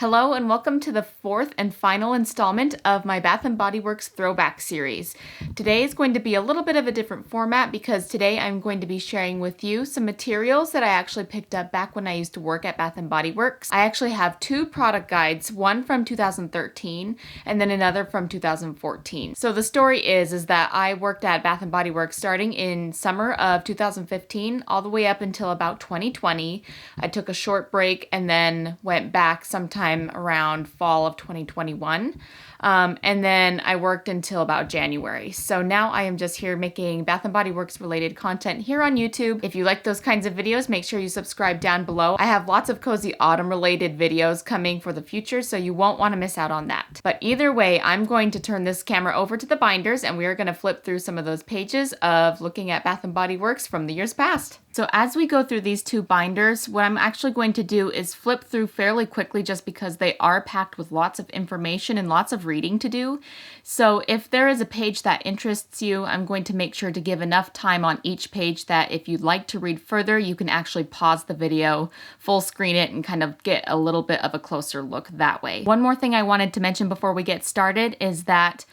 Hello and welcome to the fourth and final installment of my Bath & Body Works Throwback series. Today is going to be a little bit of a different format because today I'm going to be sharing with you some materials that I actually picked up back when I used to work at Bath & Body Works. I actually have two product guides, one from 2013 and then another from 2014. So the story is that I worked at Bath & Body Works starting in summer of 2015 all the way up until about 2020. I took a short break and then went back sometime around fall of 2021. And then I worked until about January. So now I am just here making Bath & Body Works related content here on YouTube. If you like those kinds of videos, make sure you subscribe down below. I have lots of cozy autumn related videos coming for the future, so you won't want to miss out on that. But either way, I'm going to turn this camera over to the binders and we are going to flip through some of those pages of looking at Bath & Body Works from the years past. So as we go through these two binders, what I'm actually going to do is flip through fairly quickly just because they are packed with lots of information and lots of reading to do. So if there is a page that interests you, I'm going to make sure to give enough time on each page that if you'd like to read further, you can actually pause the video, full screen it, and kind of get a little bit of a closer look that way. One more thing I wanted to mention before we get started is that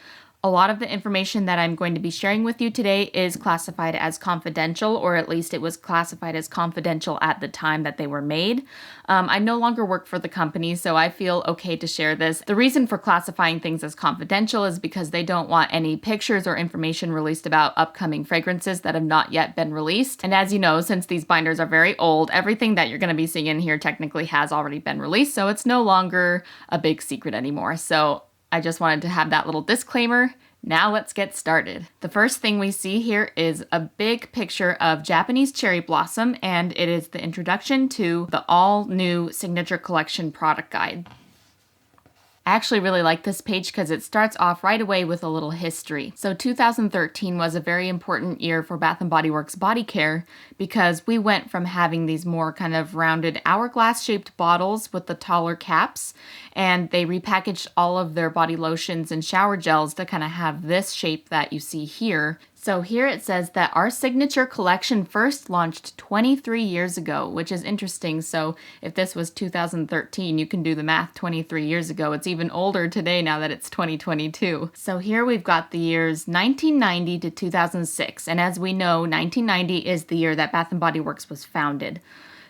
a lot of the information that I'm going to be sharing with you today is classified as confidential, or at least it was classified as confidential at the time that they were made. I no longer work for the company, so I feel okay to share this. The reason for classifying things as confidential is because they don't want any pictures or information released about upcoming fragrances that have not yet been released. And as you know, since these binders are very old, everything that you're going to be seeing in here technically has already been released, so it's no longer a big secret anymore. So I just wanted to have that little disclaimer. Now let's get started. The first thing we see here is a big picture of Japanese cherry blossom, and it is the introduction to the all-new Signature Collection product guide. I actually really like this page because it starts off right away with a little history. So 2013 was a very important year for Bath & Body Works body care because we went from having these more kind of rounded hourglass-shaped bottles with the taller caps, and they repackaged all of their body lotions and shower gels to kind of have this shape that you see here. So here it says that our signature collection first launched 23 years ago, which is interesting. So if this was 2013, you can do the math 23 years ago. It's even older today now that it's 2022. So here we've got the years 1990 to 2006. And as we know, 1990 is the year that Bath & Body Works was founded.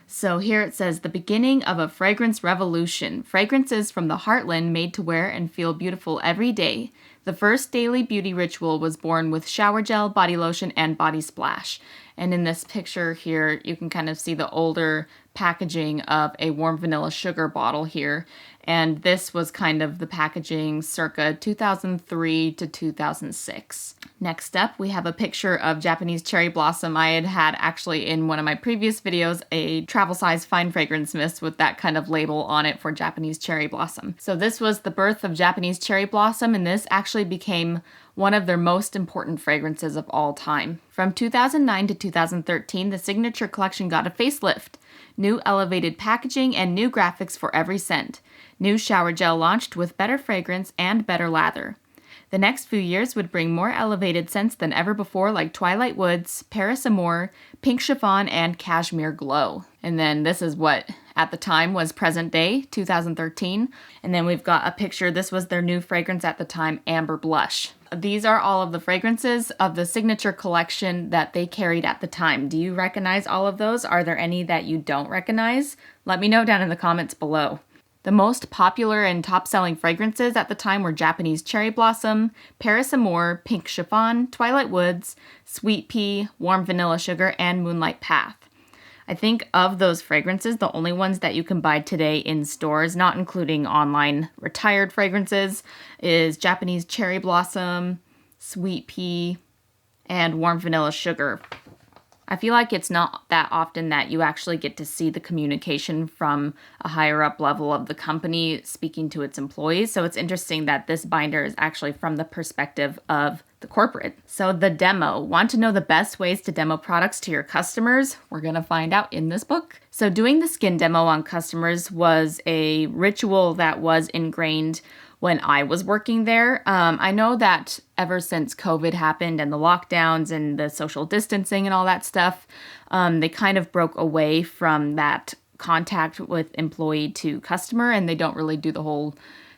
So here it says, the beginning of a fragrance revolution. Fragrances from the heartland made to wear and feel beautiful every day. The first daily beauty ritual was born with shower gel, body lotion, and body splash. And in this picture here, you can kind of see the older packaging of a warm vanilla sugar bottle here. And this was kind of the packaging circa 2003 to 2006. Next up, we have a picture of Japanese cherry blossom. I had actually in one of my previous videos a travel size fine fragrance mist with that kind of label on it for Japanese cherry blossom. So this was the birth of Japanese cherry blossom, and this actually became one of their most important fragrances of all time. From 2009 to 2013, the Signature Collection got a facelift. New elevated packaging and new graphics for every scent. New shower gel launched with better fragrance and better lather. The next few years would bring more elevated scents than ever before, like Twilight Woods, Paris Amour, Pink Chiffon, and Cashmere Glow. And then this is what at the time was present day, 2013. And then we've got a picture. This was their new fragrance at the time, Amber Blush. These are all of the fragrances of the Signature Collection that they carried at the time. Do you recognize all of those? Are there any that you don't recognize? Let me know down in the comments below. The most popular and top-selling fragrances at the time were Japanese Cherry Blossom, Paris Amour, Pink Chiffon, Twilight Woods, Sweet Pea, Warm Vanilla Sugar, and Moonlight Path. I think of those fragrances, the only ones that you can buy today in stores, not including online retired fragrances, is Japanese Cherry Blossom, Sweet Pea, and Warm Vanilla Sugar. I feel like it's not that often that you actually get to see the communication from a higher up level of the company speaking to its employees. So it's interesting that this binder is actually from the perspective of the corporate. So the demo. Want to know the best ways to demo products to your customers? We're going to find out in this book. So doing the skin demo on customers was a ritual that was ingrained when I was working there. I know that ever since COVID happened and the lockdowns and the social distancing and all that stuff, they kind of broke away from that contact with employee to customer, and they don't really do the whole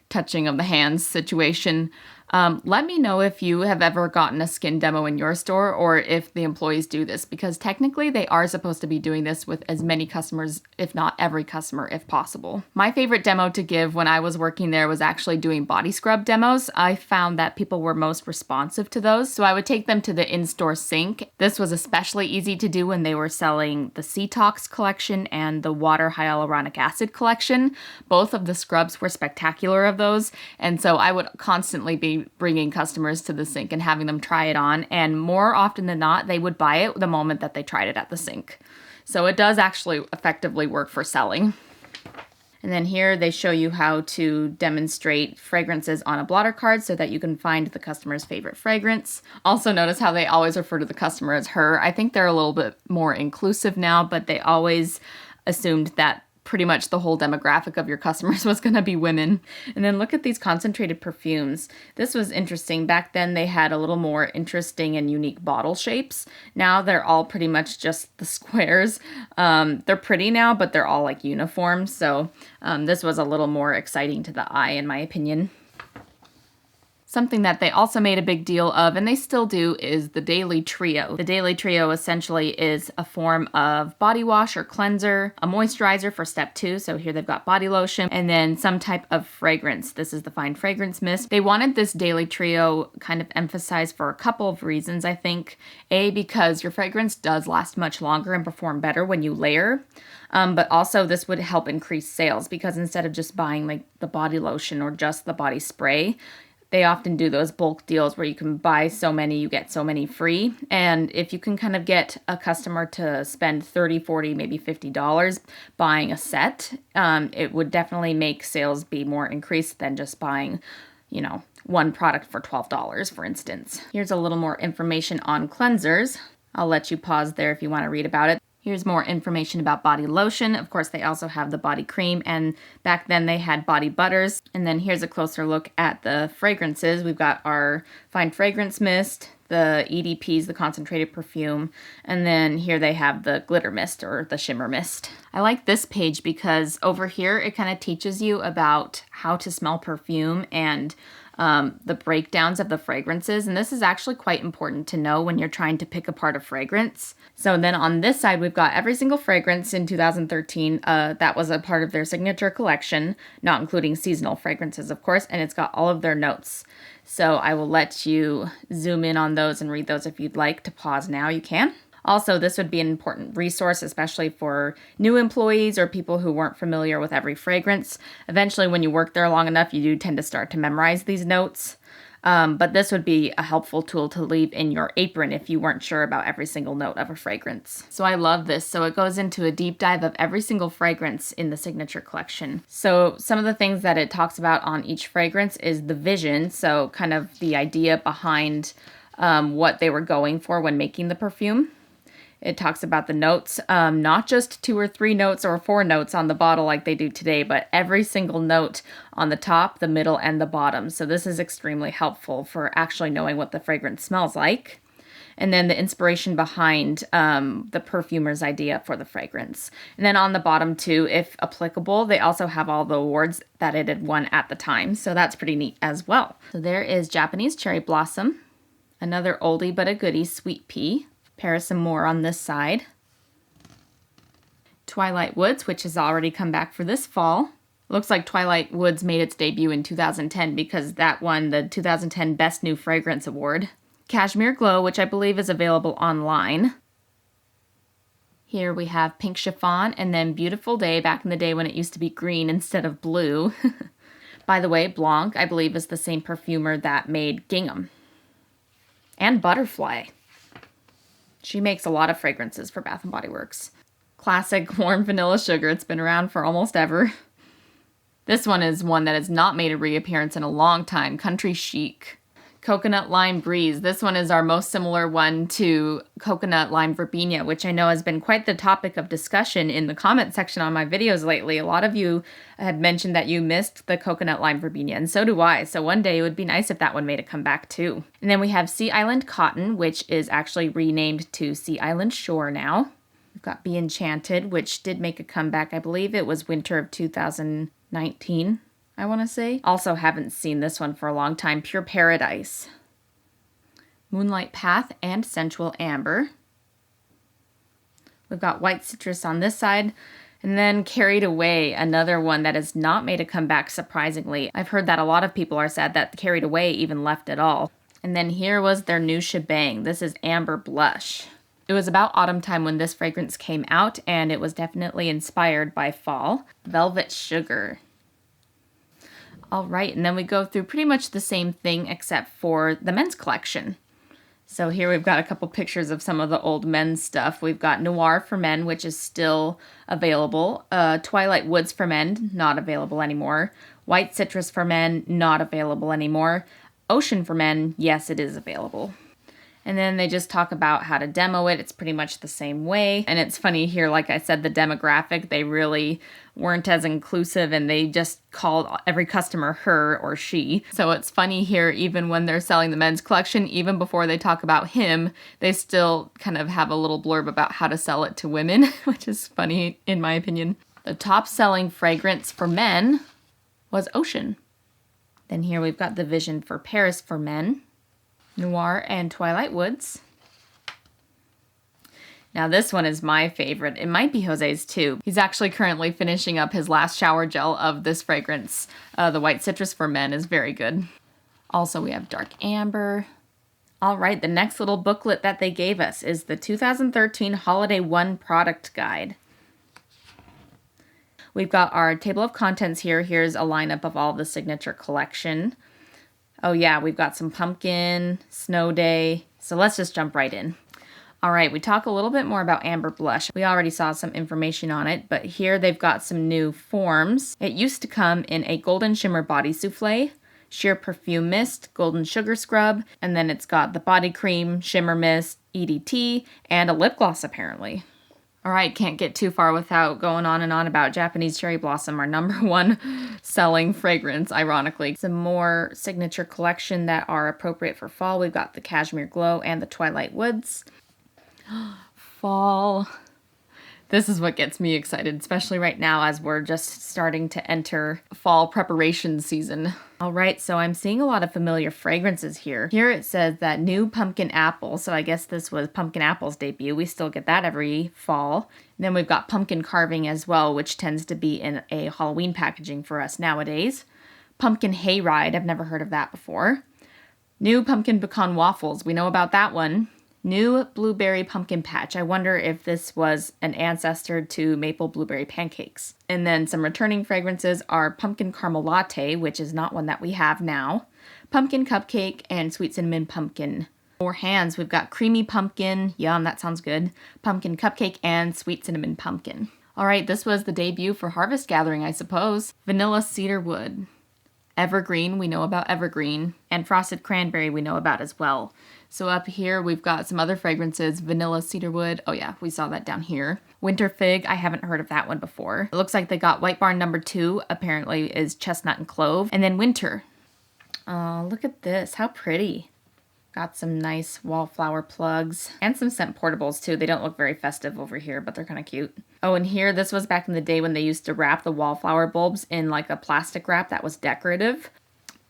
touching of the hands situation. Let me know if you have ever gotten a skin demo in your store or if the employees do this, because technically they are supposed to be doing this with as many customers, if not every customer, if possible. My favorite demo to give when I was working there was actually doing body scrub demos. I found that people were most responsive to those, so I would take them to the in-store sink. This was especially easy to do when they were selling the Cetox collection and the water hyaluronic acid collection. Both of the scrubs were spectacular of those, and so I would constantly be bringing customers to the sink and having them try it on, and more often than not, they would buy it the moment that they tried it at the sink. So it does actually effectively work for selling. And then here they show you how to demonstrate fragrances on a blotter card so that you can find the customer's favorite fragrance. Also notice how they always refer to the customer as her. I think they're a little bit more inclusive now, but they always assumed that pretty much the whole demographic of your customers was going to be women. And then look at these concentrated perfumes. This was interesting. Back then they had a little more interesting and unique bottle shapes. Now they're all pretty much just the squares. They're pretty now, but they're all like uniform. So this was a little more exciting to the eye, in my opinion. Something that they also made a big deal of, and they still do, is the Daily Trio. The Daily Trio essentially is a form of body wash or cleanser, a moisturizer for step 2, so here they've got body lotion, and then some type of fragrance. This is the Fine Fragrance Mist. They wanted this Daily Trio kind of emphasized for a couple of reasons, I think. A, because your fragrance does last much longer and perform better when you layer. But also this would help increase sales, because instead of just buying like the body lotion or just the body spray, they often do those bulk deals where you can buy so many, you get so many free. And if you can kind of get a customer to spend $30, $40, maybe $50 buying a set, it would definitely make sales be more increased than just buying, one product for $12, for instance. Here's a little more information on cleansers. I'll let you pause there if you want to read about it. Here's more information about body lotion. Of course, they also have the body cream, and back then they had body butters. And then here's a closer look at the fragrances. We've got our Fine Fragrance Mist, the EDPs, the concentrated perfume, and then here they have the glitter mist or the shimmer mist. I like this page because over here it kind of teaches you about how to smell perfume and the breakdowns of the fragrances, and this is actually quite important to know when you're trying to pick apart a fragrance. So then on this side, we've got every single fragrance in 2013 that was a part of their signature collection, not including seasonal fragrances, of course, and it's got all of their notes. So I will let you zoom in on those and read those if you'd like. To pause now, you can. Also, this would be an important resource, especially for new employees or people who weren't familiar with every fragrance. Eventually, when you work there long enough, you do tend to start to memorize these notes. But this would be a helpful tool to leave in your apron if you weren't sure about every single note of a fragrance. So I love this. So it goes into a deep dive of every single fragrance in the signature collection. So some of the things that it talks about on each fragrance is the vision. So kind of the idea behind what they were going for when making the perfume. It talks about the notes, not just 2 or 3 notes or 4 notes on the bottle like they do today, but every single note on the top, the middle, and the bottom. So this is extremely helpful for actually knowing what the fragrance smells like. And then the inspiration behind the perfumer's idea for the fragrance. And then on the bottom too, if applicable, they also have all the awards that it had won at the time. So that's pretty neat as well. So there is Japanese Cherry Blossom, another oldie but a goodie, Sweet Pea. Paris and more on this side. Twilight Woods, which has already come back for this fall. Looks like Twilight Woods made its debut in 2010 because that won the 2010 Best New Fragrance Award. Cashmere Glow, which I believe is available online. Here we have Pink Chiffon, and then Beautiful Day, back in the day when it used to be green instead of blue. By the way, Blanc, I believe, is the same perfumer that made Gingham. And Butterfly. She makes a lot of fragrances for Bath & Body Works. Classic warm vanilla sugar. It's been around for almost ever. This one is one that has not made a reappearance in a long time. Country Chic. Coconut Lime Breeze. This one is our most similar one to Coconut Lime Verbena, which I know has been quite the topic of discussion in the comment section on my videos lately. A lot of you had mentioned that you missed the Coconut Lime Verbena, and so do I. So one day it would be nice if that one made a comeback too. And then we have Sea Island Cotton, which is actually renamed to Sea Island Shore now. We've got Be Enchanted, which did make a comeback. I believe it was winter of 2019, I want to say. Also haven't seen this one for a long time. Pure Paradise. Moonlight Path and Sensual Amber. We've got White Citrus on this side. And then Carried Away, another one that has not made a comeback, surprisingly. I've heard that a lot of people are sad that Carried Away even left at all. And then here was their new shebang. This is Amber Blush. It was about autumn time when this fragrance came out, and it was definitely inspired by fall. Velvet Sugar. All right, and then we go through pretty much the same thing except for the men's collection. So here we've got a couple pictures of some of the old men's stuff. We've got Noir for men, which is still available. Twilight Woods for men, not available anymore. White Citrus for men, not available anymore. Ocean for men, yes, it is available. And then they just talk about how to demo it. It's pretty much the same way. And it's funny here, like I said, the demographic, they really weren't as inclusive and they just called every customer her or she. So it's funny here, even when they're selling the men's collection, even before they talk about him, they still kind of have a little blurb about how to sell it to women, which is funny in my opinion. The top selling fragrance for men was Ocean. Then here we've got the Vision for Paris for men. Noir and Twilight Woods. Now this one is my favorite. It might be Jose's too. He's actually currently finishing up his last shower gel of this fragrance. The White Citrus for men is very good. Also we have Dark Amber. All right, the next little booklet that they gave us is the 2013 Holiday 1 Product Guide. We've got our table of contents here. Here's a lineup of all the signature collection. Oh yeah, we've got some pumpkin, snow day. So let's just jump right in. All right, we talk a little bit more about Amber Blush. We already saw some information on it, but here they've got some new forms. It used to come in a Golden Shimmer Body Souffle, Sheer Perfume Mist, Golden Sugar Scrub, and then it's got the Body Cream, Shimmer Mist, EDT, and a lip gloss apparently. All right, can't get too far without going on and on about Japanese Cherry Blossom, our #1 selling fragrance, ironically. Some more signature collection that are appropriate for fall. We've got the Cashmere Glow and the Twilight Woods. Fall. This is what gets me excited, especially right now as we're just starting to enter fall preparation season. All right, so I'm seeing a lot of familiar fragrances here. Here it says that new Pumpkin Apple, so I guess this was Pumpkin Apple's debut. We still get that every fall. And then we've got Pumpkin Carving as well, which tends to be in a Halloween packaging for us nowadays. Pumpkin Hayride, I've never heard of that before. New Pumpkin Pecan Waffles, we know about that one. New Blueberry Pumpkin Patch. I wonder if this was an ancestor to Maple Blueberry Pancakes. And then some returning fragrances are Pumpkin Caramel Latte, which is not one that we have now. Pumpkin Cupcake and Sweet Cinnamon Pumpkin. For hands, we've got Creamy Pumpkin. Yum, that sounds good. Pumpkin Cupcake and Sweet Cinnamon Pumpkin. All right, this was the debut for Harvest Gathering, I suppose. Vanilla Cedarwood. Evergreen, we know about Evergreen. And Frosted Cranberry we know about as well. So up here, we've got some other fragrances. Vanilla Cedarwood. Oh yeah, we saw that down here. Winter Fig. I haven't heard of that one before. It looks like they got White Barn #2, apparently is Chestnut and Clove. And then Winter. Oh, look at this. How pretty. Got some nice wallflower plugs. And some scent portables too. They don't look very festive over here, but they're kind of cute. Oh, and here, this was back in the day when they used to wrap the wallflower bulbs in like a plastic wrap that was decorative.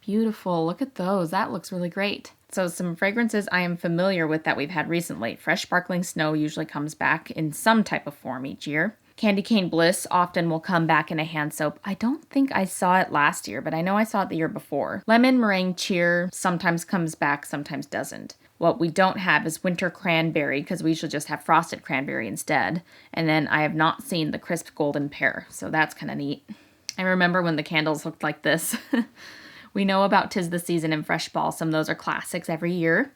Beautiful. Look at those. That looks really great. So some fragrances I am familiar with that we've had recently. Fresh Sparkling Snow usually comes back in some type of form each year. Candy Cane Bliss often will come back in a hand soap. I don't think I saw it last year, but I know I saw it the year before. Lemon Meringue Cheer sometimes comes back, sometimes doesn't. What we don't have is Winter Cranberry, because we usually just have Frosted Cranberry instead. And then I have not seen the Crisp Golden Pear, so that's kind of neat. I remember when the candles looked like this. We know about 'Tis the Season and Fresh Balsam. Those are classics every year.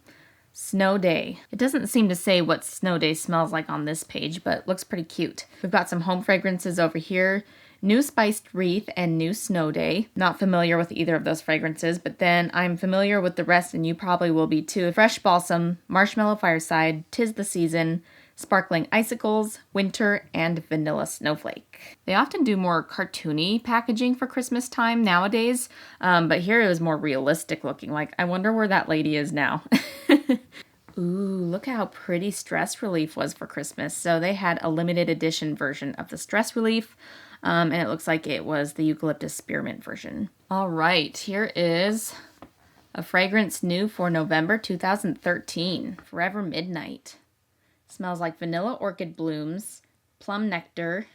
Snow Day. It doesn't seem to say what Snow Day smells like on this page, but looks pretty cute. We've got some home fragrances over here. New Spiced Wreath and New Snow Day. Not familiar with either of those fragrances, but then I'm familiar with the rest, and you probably will be too. Fresh Balsam, Marshmallow Fireside, 'Tis the Season, Sparkling Icicles, Winter, and Vanilla Snowflake. They often do more cartoony packaging for Christmas time nowadays, but here it was more realistic looking. Like, I wonder where that lady is now. Ooh, look how pretty Stress Relief was for Christmas. So they had a limited edition version of the Stress Relief, and it looks like it was the Eucalyptus Spearmint version. All right, here is a fragrance new for November 2013, Forever Midnight. Smells like vanilla orchid blooms, plum nectar,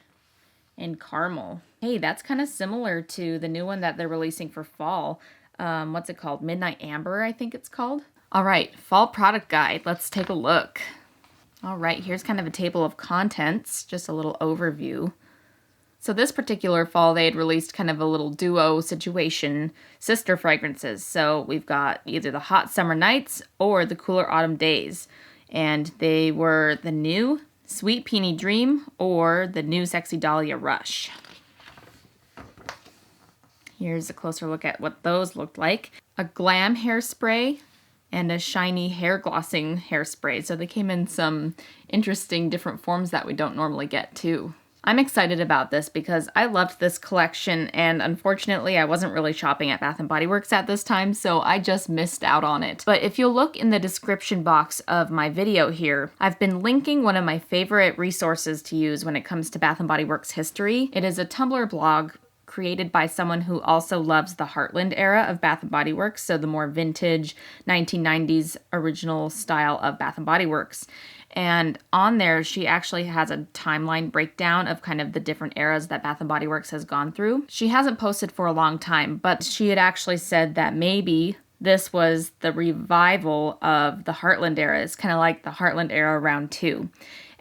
and caramel. Hey, that's kind of similar to the new one that they're releasing for fall. What's it called? Midnight Amber, I think it's called. All right, fall product guide. Let's take a look. All right, here's kind of a table of contents, just a little overview. So this particular fall, they had released kind of a little duo situation, sister fragrances. So we've got either the hot summer nights or the cooler autumn days. And they were the new Sweet Peony Dream or the new Sexy Dahlia Rush. Here's a closer look at what those looked like. A glam hairspray and a shiny hair glossing hairspray. So they came in some interesting different forms that we don't normally get too. I'm excited about this because I loved this collection, and unfortunately I wasn't really shopping at Bath & Body Works at this time, so I just missed out on it. But if you'll look in the description box of my video here, I've been linking one of my favorite resources to use when it comes to Bath & Body Works history. It is a Tumblr blog created by someone who also loves the Heartland era of Bath & Body Works, so the more vintage 1990s original style of Bath & Body Works. And on there, she actually has a timeline breakdown of kind of the different eras that Bath & Body Works has gone through. She hasn't posted for a long time, but she had actually said that maybe this was the revival of the Heartland era. It's kind of like the Heartland era round 2.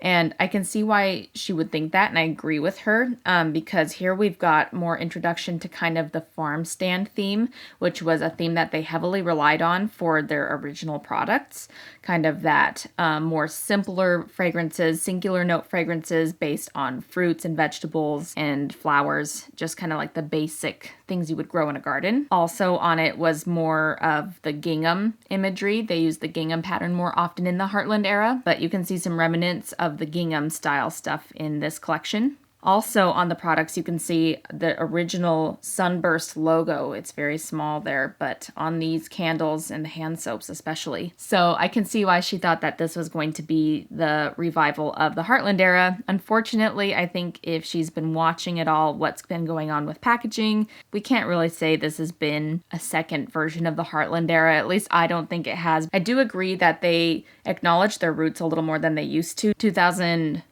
And I can see why she would think that, and I agree with her, because here we've got more introduction to kind of the farm stand theme, which was a theme that they heavily relied on for their original products. Kind of that more simpler fragrances, singular note fragrances based on fruits and vegetables and flowers, just kind of like the basic things you would grow in a garden. Also on it was more of the gingham imagery. They used the gingham pattern more often in the Heartland era, but you can see some remnants of the gingham style stuff in this collection. Also on the products, you can see the original Sunburst logo. It's very small there, but on these candles and the hand soaps especially. So I can see why she thought that this was going to be the revival of the Heartland era. Unfortunately, I think if she's been watching at all what's been going on with packaging, we can't really say this has been a second version of the Heartland era. At least I don't think it has. I do agree that they acknowledge their roots a little more than they used to. 2005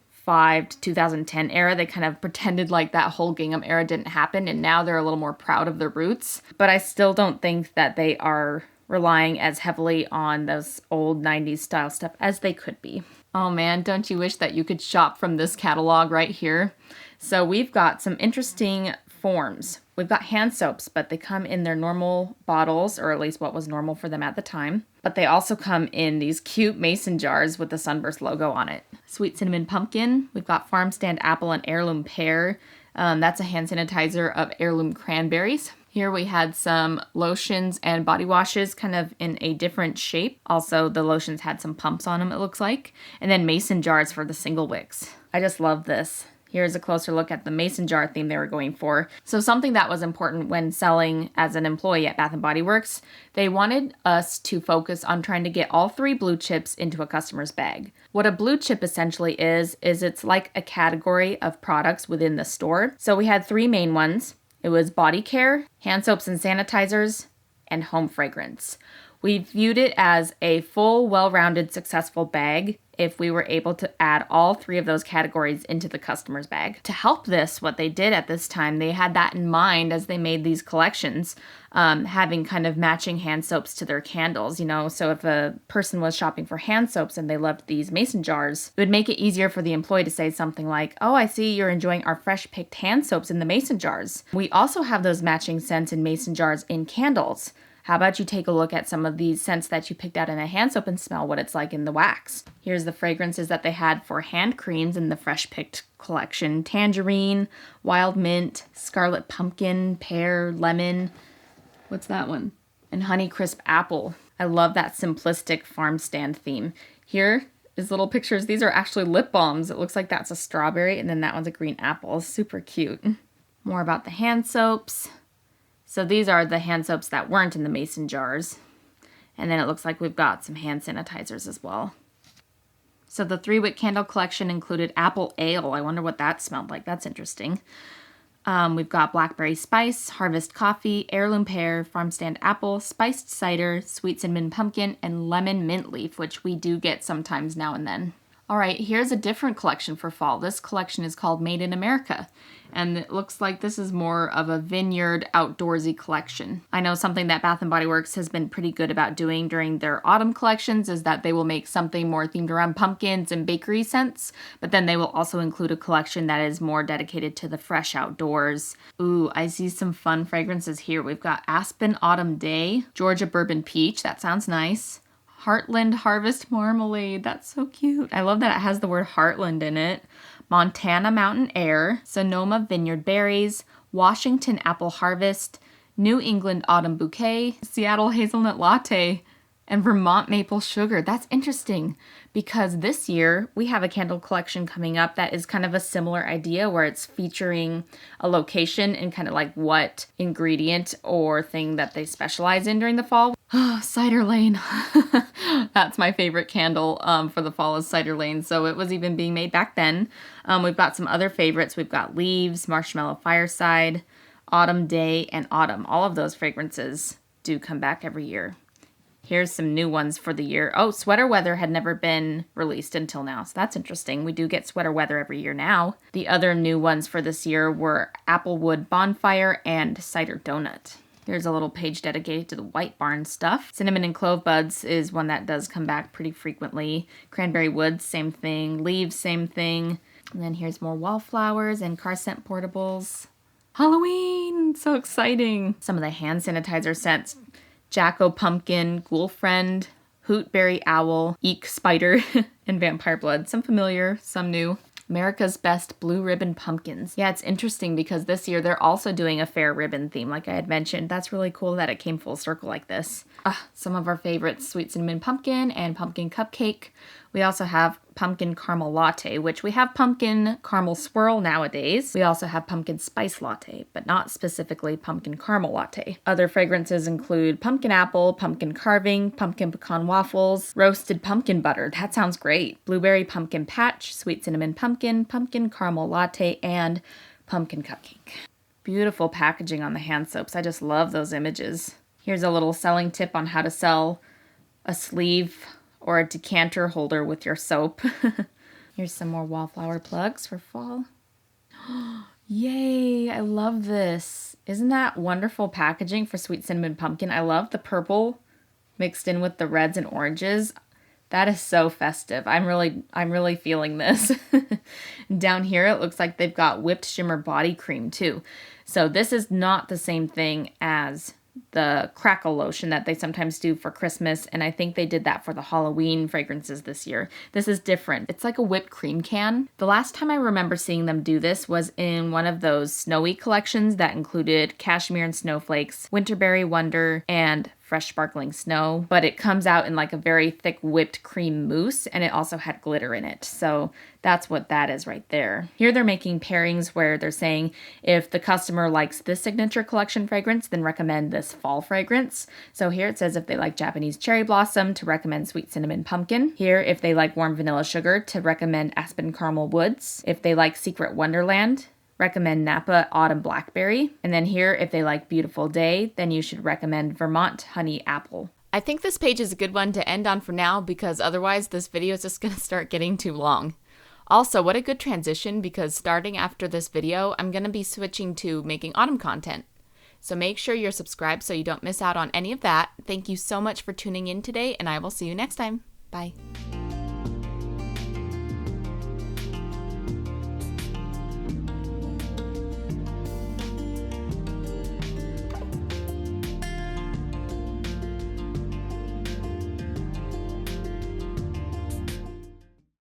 to 2010 era, they kind of pretended like that whole gingham era didn't happen, and now they're a little more proud of their roots. But I still don't think that they are relying as heavily on those old 90s style stuff as they could be. Oh man, don't you wish that you could shop from this catalog right here? So we've got some interesting forms. We've got hand soaps, but they come in their normal bottles, or at least what was normal for them at the time. But they also come in these cute mason jars with the Sunburst logo on it. Sweet Cinnamon Pumpkin. We've got Farm Stand Apple and Heirloom Pear. That's a hand sanitizer of Heirloom Cranberries. Here we had some lotions and body washes kind of in a different shape. Also, the lotions had some pumps on them, it looks like. And then mason jars for the single wicks. I just love this. Here's a closer look at the mason jar theme they were going for. So something that was important when selling as an employee at Bath & Body Works, they wanted us to focus on trying to get all 3 blue chips into a customer's bag. What a blue chip essentially is it's like a category of products within the store. So we had 3 main ones. It was body care, hand soaps and sanitizers, and home fragrance. We viewed it as a full, well-rounded, successful bag if we were able to add all 3 of those categories into the customer's bag. To help this, what they did at this time, they had that in mind as they made these collections, having kind of matching hand soaps to their candles, so if a person was shopping for hand soaps and they loved these mason jars, it would make it easier for the employee to say something like, "Oh, I see you're enjoying our fresh picked hand soaps in the mason jars. We also have those matching scents in mason jars in candles. How about you take a look at some of these scents that you picked out in a hand soap and smell what it's like in the wax?" Here's the fragrances that they had for hand creams in the Fresh Picked collection. Tangerine, wild mint, scarlet pumpkin, pear, lemon. What's that one? And honey crisp apple. I love that simplistic farm stand theme. Here is little pictures. These are actually lip balms. It looks like that's a strawberry, and then that one's a green apple. Super cute. More about the hand soaps. So these are the hand soaps that weren't in the mason jars. And then it looks like we've got some hand sanitizers as well. So the 3-wick candle collection included apple ale. I wonder what that smelled like. That's interesting. We've got blackberry spice, harvest coffee, heirloom pear, farm stand apple, spiced cider, sweet cinnamon pumpkin, and lemon mint leaf, which we do get sometimes now and then. All right, here's a different collection for fall. This collection is called Made in America, and it looks like this is more of a vineyard outdoorsy collection. I know something that Bath & Body Works has been pretty good about doing during their autumn collections is that they will make something more themed around pumpkins and bakery scents, but then they will also include a collection that is more dedicated to the fresh outdoors. Ooh, I see some fun fragrances here. We've got Aspen Autumn Day, Georgia Bourbon Peach, that sounds nice. Heartland Harvest Marmalade. That's so cute. I love that it has the word Heartland in it. Montana Mountain Air, Sonoma Vineyard Berries, Washington Apple Harvest, New England Autumn Bouquet, Seattle Hazelnut Latte, and Vermont Maple Sugar. That's interesting because this year we have a candle collection coming up that is kind of a similar idea where it's featuring a location and kind of like what ingredient or thing that they specialize in during the fall. Cider Lane. That's my favorite candle for the fall is Cider Lane. So it was even being made back then. We've got some other favorites. We've got Leaves, Marshmallow Fireside, Autumn Day, and Autumn. All of those fragrances do come back every year. Here's some new ones for the year. Oh, Sweater Weather had never been released until now, so that's interesting. We do get Sweater Weather every year now. The other new ones for this year were Applewood Bonfire and Cider Donut. Here's a little page dedicated to the White Barn stuff. Cinnamon and Clove Buds is one that does come back pretty frequently. Cranberry Woods, same thing. Leaves, same thing. And then here's more wallflowers and car scent portables. Halloween! So exciting! Some of the hand sanitizer scents. Jacko Pumpkin, Ghoul Friend, Hootberry Owl, Eek Spider, and Vampire Blood. Some familiar, some new. America's Best Blue Ribbon Pumpkins. Yeah, it's interesting because this year they're also doing a fair ribbon theme, like I had mentioned. That's really cool that it came full circle like this. Some of our favorites, Sweet Cinnamon Pumpkin and Pumpkin Cupcake. We also have Pumpkin Caramel Latte, which we have Pumpkin Caramel Swirl nowadays. We also have Pumpkin Spice Latte, but not specifically Pumpkin Caramel Latte. Other fragrances include Pumpkin Apple, Pumpkin Carving, Pumpkin Pecan Waffles, Roasted Pumpkin Butter. That sounds great. Blueberry Pumpkin Patch, Sweet Cinnamon Pumpkin, Pumpkin Caramel Latte, and Pumpkin Cupcake. Beautiful packaging on the hand soaps. I just love those images. Here's a little selling tip on how to sell a sleeve or a decanter holder with your soap. Here's some more wallflower plugs for fall. Yay, I love this. Isn't that wonderful packaging for Sweet Cinnamon Pumpkin? I love the purple mixed in with the reds and oranges. That is so festive. I'm really feeling this. Down here, it looks like they've got whipped shimmer body cream too. So this is not the same thing as the crackle lotion that they sometimes do for Christmas, and I think they did that for the Halloween fragrances this year. This is different. It's like a whipped cream can. The last time I remember seeing them do this was in one of those snowy collections that included Cashmere and Snowflakes, Winterberry Wonder, and Fresh Sparkling Snow, but it comes out in like a very thick whipped cream mousse, and it also had glitter in it. So that's what that is right there. Here they're making pairings where they're saying if the customer likes this signature collection fragrance, then recommend this fall fragrance. So here it says if they like Japanese Cherry Blossom, to recommend Sweet Cinnamon Pumpkin. Here, if they like Warm Vanilla Sugar, to recommend Aspen Caramel Woods. If they like Secret Wonderland, recommend Napa Autumn Blackberry. And then here, if they like Beautiful Day, then you should recommend Vermont Honey Apple. I think this page is a good one to end on for now because otherwise this video is just going to start getting too long. Also, what a good transition because starting after this video, I'm going to be switching to making autumn content. So make sure you're subscribed so you don't miss out on any of that. Thank you so much for tuning in today, and I will see you next time. Bye.